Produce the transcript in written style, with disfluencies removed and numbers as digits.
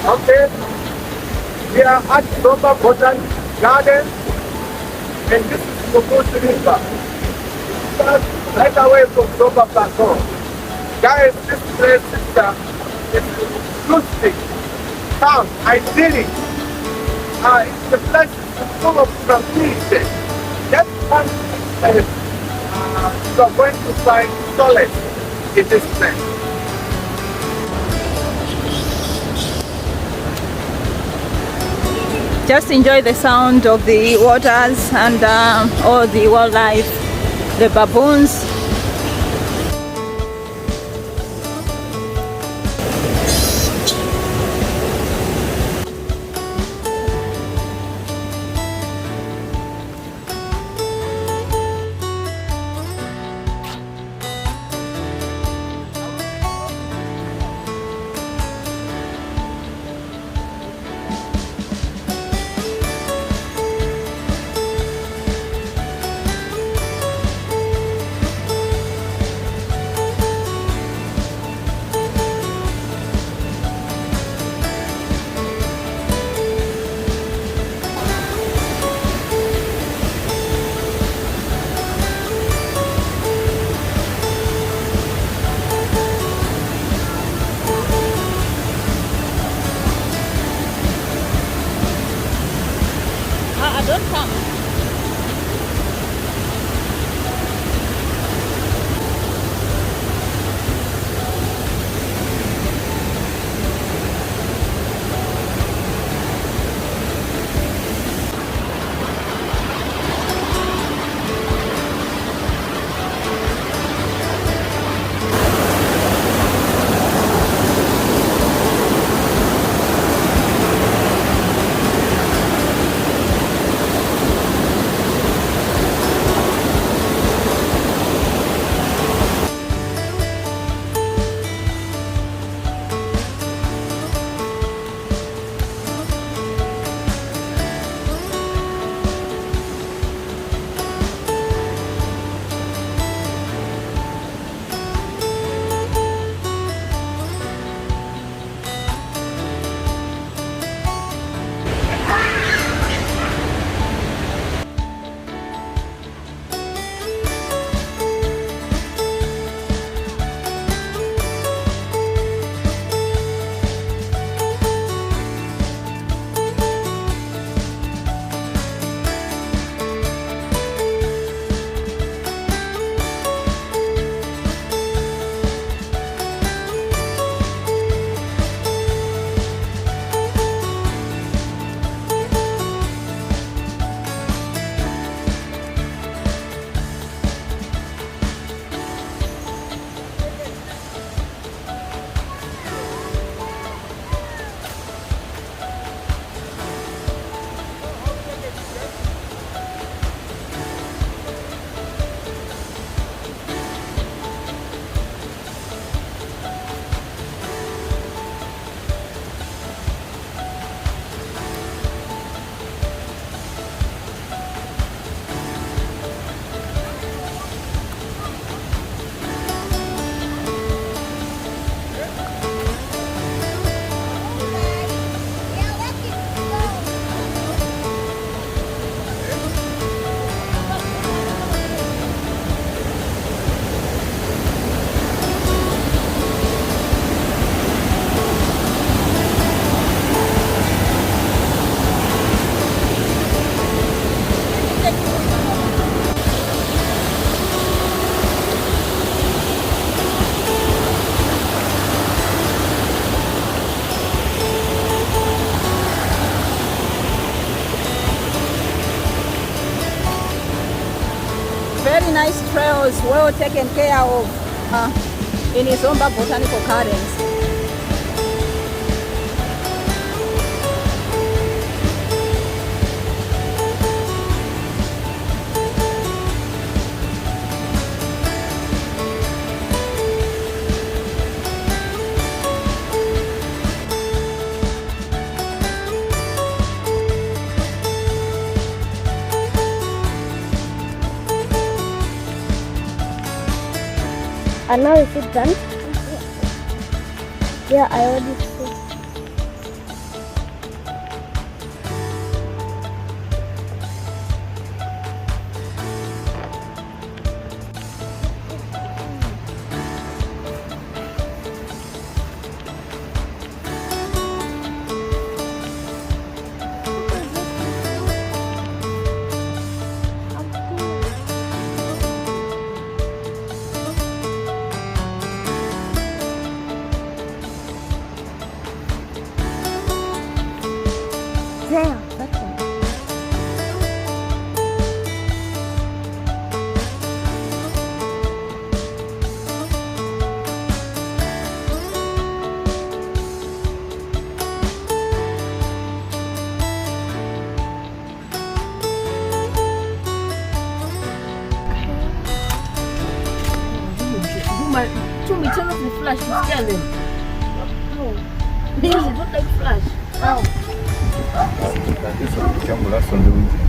Okay, we are at Zomba Botanical Garden, and this is Mokosi River. Start right away from Zomba Plateau. Guys, this place is rustic, calm, idyllic. It's the place is full of tranquility. That's one place you are going to find solace in this place. Just enjoy the sound of the waters and all the wildlife, the baboons. Don't come. Very nice trails, well taken care of in Zomba Botanical Gardens. And now is it done? Yeah, I already see. There, that one. Two me turn off the flash to scare them. Oh. Because it look like flash. Oh. Jambo la sonde